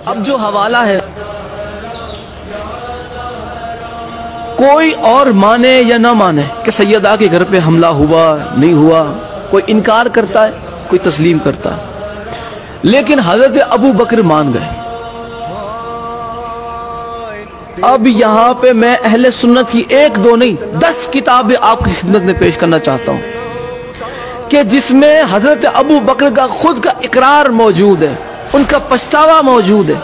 اب جو حوالہ ہے کوئی اور مانے یا نہ مانے کہ سیدہ کے گھر پہ حملہ ہوا نہیں ہوا، کوئی انکار کرتا ہے کوئی تسلیم کرتا ہے، لیکن حضرت ابو بکر مان گئے۔ اب یہاں پہ میں اہل سنت کی 1 2 نہیں 10 کتابیں آپ کی خدمت میں پیش کرنا چاہتا ہوں کہ جس میں حضرت ابو بکر کا خود کا اقرار موجود ہے، ان کا پچھتاوا موجود ہے۔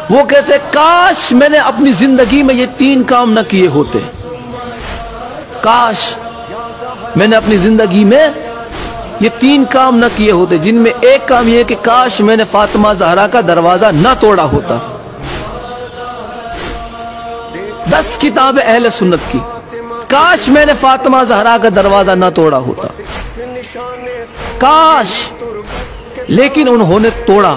وہ کہتے ہیں کاش میں نے اپنی زندگی میں یہ 3 کام نہ کیے ہوتے، کاش میں نے اپنی زندگی میں یہ 3 کام نہ کیے ہوتے، جن میں ایک کام یہ کہ کاش میں نے فاطمہ زہرا کا دروازہ نہ توڑا ہوتا۔ 10 کتاب اہل سنت کی، کاش میں نے فاطمہ زہرا کا دروازہ نہ توڑا ہوتا، کاش، لیکن انہوں نے توڑا۔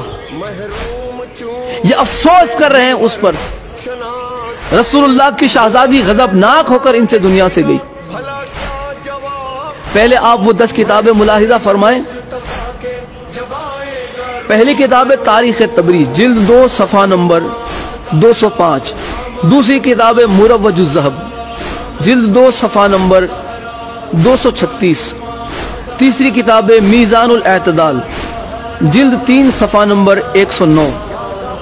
یہ افسوس کر رہے ہیں اس پر۔ رسول اللہ کی شہزادی غضبناک ہو کر ان سے دنیا سے گئی۔ پہلے آپ وہ 10 کتابیں ملاحظہ فرمائیں۔ پہلی کتاب ہے تاریخ تبریز، جلد 2 صفحہ نمبر 205۔ دوسری کتاب ہے مروج الذہب، جلد 2 صفحہ نمبر 236۔ تیسری کتاب ہے میزان الاعتدال، جلد 3 صفحہ نمبر 109۔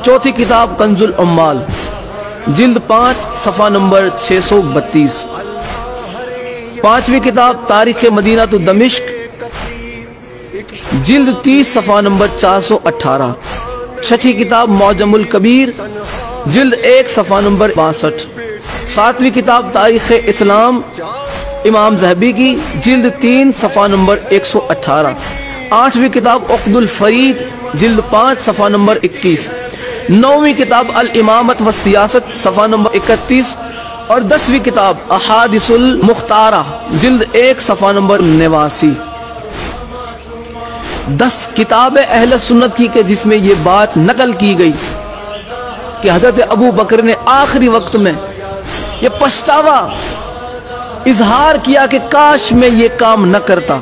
چوتھی کتاب کنز العمال، جلد 5 صفحہ نمبر 632۔ پانچویں کتاب تاریخ مدینہ تو دمشق، جلد 30 صفحہ نمبر 418۔ چھٹی کتاب معجم الکبیر، جلد 1 صفحہ نمبر 62۔ ساتویں کتاب تاریخ اسلام امام ذہبی کی، جلد 3 صفحہ نمبر 118۔ آٹھویں کتاب عقد الفرید، جلد 5 صفحہ نمبر 21۔ نویں کتاب الامامت والسیاست، صفحہ نمبر 31۔ اور 10ویں کتاب احادیث المختارہ، جلد 1 صفحہ نمبر 89۔ 10 کتاب اہل سنت کی کہ جس میں یہ بات نقل کی گئی کہ حضرت ابو بکر نے آخری وقت میں یہ پچھتاوا اظہار کیا کہ کاش میں یہ کام نہ کرتا۔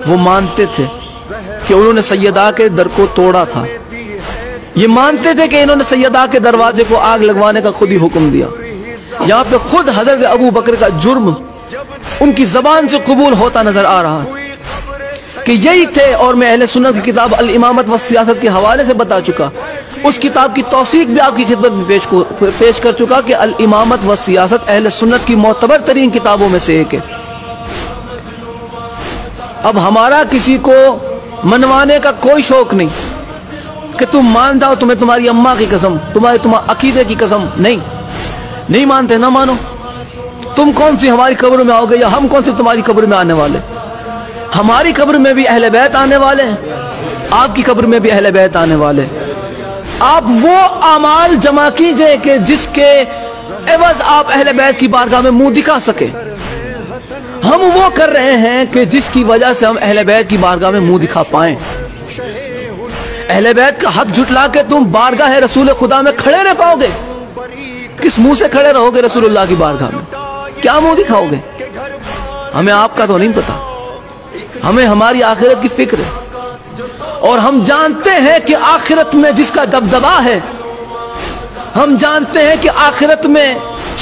وہ مانتے تھے کہ انہوں نے سیدہ کے در کو توڑا تھا، یہ مانتے تھے کہ انہوں نے سیدہ کے دروازے کو آگ لگوانے کا خود ہی حکم دیا۔ یہاں پہ خود حضرت ابو بکر کا جرم ان کی زبان سے قبول ہوتا نظر آ رہا کہ یہی تھے، اور میں اہل سنت کی کتاب الامامت والسیاست کے حوالے سے بتا چکا، اس کتاب کی توثیق بھی آپ کی خدمت میں پیش کر چکا کہ الامامت والسیاست اہل سنت کی معتبر ترین کتابوں میں سے ایک ہے۔ اب ہمارا کسی کو منوانے کا کوئی شوق نہیں کہ تم مان جاؤ، تمہیں تمہاری اماں کی قسم، تمہارے عقیدے کی قسم، نہیں مانتے، نہ مانو۔ تم کون سی ہماری قبر میں آؤ گے یا ہم کون سی تمہاری قبر میں آنے والے؟ ہماری قبر میں بھی اہل بیت آنے والے ہیں، آپ کی قبر میں بھی اہل بیت آنے والے ہیں۔ آپ وہ اعمال جمع کیجئے کہ جس کے عوض آپ اہل بیت کی بارگاہ میں منہ دکھا سکے۔ ہم وہ کر رہے ہیں کہ جس کی وجہ سے ہم اہل بیت کی بارگاہ میں منہ دکھا پائیں۔ اہل بیت کا حق جھٹلا کے تم بارگاہ رسول خدا میں کھڑے نہ پاؤ گے۔ کس منہ سے کھڑے رہو گے رسول اللہ کی بارگاہ میں؟ کیا منہ دکھاؤ گے؟ ہمیں آپ کا تو نہیں پتا، ہمیں ہماری آخرت کی فکر ہے، اور ہم جانتے ہیں کہ آخرت میں جس کا دبدبا ہے، ہم جانتے ہیں کہ آخرت میں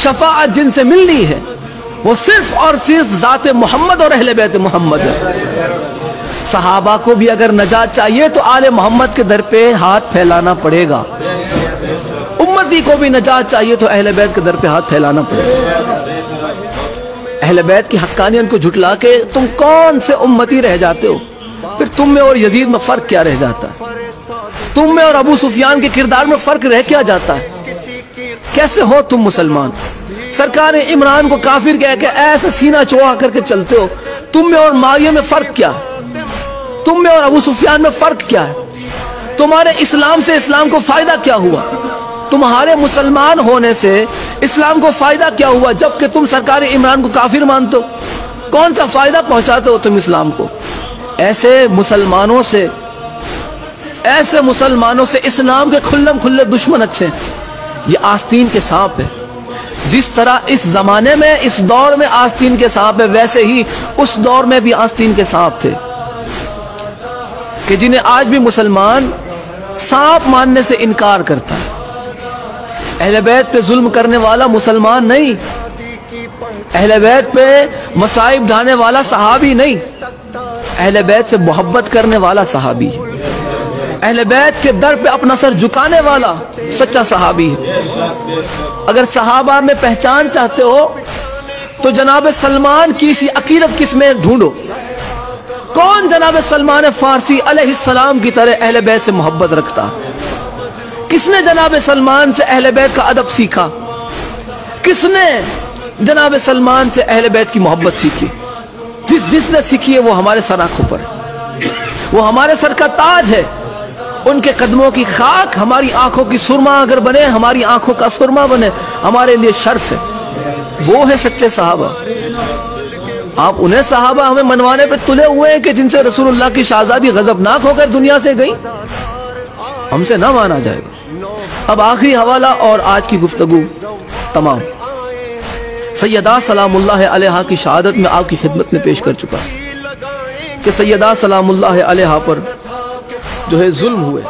شفاعت جن سے ملنی ہے وہ صرف اور صرف ذات محمد اور اہل بیت محمد ہے۔ صحابہ کو بھی اگر نجات چاہیے تو آل محمد کے در پہ ہاتھ پھیلانا پڑے گا، امتی کو بھی نجات چاہیے تو اہل بیت کے در پہ ہاتھ پھیلانا پڑے گا۔ اہل بیت کی حقانیت کو جھٹلا کے تم کون سے امتی رہ جاتے ہو؟ پھر تم میں اور یزید میں فرق کیا رہ جاتا ہے؟ تم میں اور ابو سفیان کے کردار میں فرق رہ کیا جاتا ہے؟ کیسے ہو تم مسلمان؟ سرکار عمران کو کافر کہہ کے ایسا سینہ چوڑا کر کے چلتے ہو، تم میں اور معاویہ میں فرق کیا ہے؟ تم میں اور ابو سفیان میں فرق کیا ہے؟ تمہارے اسلام سے اسلام کو فائدہ کیا ہوا؟ تمہارے مسلمان ہونے سے اسلام کو فائدہ کیا ہوا جبکہ تم سرکار عمران کو کافر مانتے ہو؟ کون سا فائدہ پہنچاتے ہو تم اسلام کو؟ ایسے مسلمانوں سے اسلام کے کھلم کھلے دشمن اچھے ہیں۔ یہ آستین کے سانپ ہے۔ جس طرح اس زمانے میں اس دور میں آستین کے سانپ ہے، ویسے ہی اس دور میں بھی آستین کے سانپ تھے۔ کہ جنہیں آج بھی مسلمان سانپ ماننے سے انکار کرتا ہے. اہل بیت پہ ظلم کرنے والا مسلمان نہیں، اہل بیت پہ مصائب ڈھانے والا صحابی نہیں، اہل بیت سے محبت کرنے والا صحابی ہے، اہل بیت کے در پہ اپنا سر جھکانے والا سچا صحابی ہے. اگر صحابہ میں پہچان چاہتے ہو تو جناب سلمان کی اسی عقیدت کس میں ڈھونڈو. کون جناب سلمان فارسی علیہ السلام کی طرح اہل بیت سے محبت رکھتا؟ کس نے جناب سلمان سے اہل بیت کا ادب سیکھا؟ کس نے جناب سلمان سے اہل بیت کی محبت سیکھی؟ جس نے سیکھی ہے وہ ہمارے سر آنکھوں پر ہے، وہ ہمارے سر کا تاج ہے. ان کے قدموں کی خاک ہماری آنکھوں کی سرما اگر بنے، ہماری آنکھوں کا سرما بنے، ہمارے لیے شرف ہے. وہ ہے سچے صحابہ. آپ انہیں صحابہ ہمیں منوانے پہ تلے ہوئے ہیں کہ جن سے رسول اللہ کی شہزادی غضبناک ہو کر دنیا سے گئی. ہم سے نہ مانا جائے گا. اب آخری حوالہ اور آج کی گفتگو تمام سیدہ سلام اللہ علیہا کی شہادت میں آپ کی خدمت میں پیش کر چکا کہ سیدہ سلام اللہ علیہا پر جو ہے ظلم ہوئے.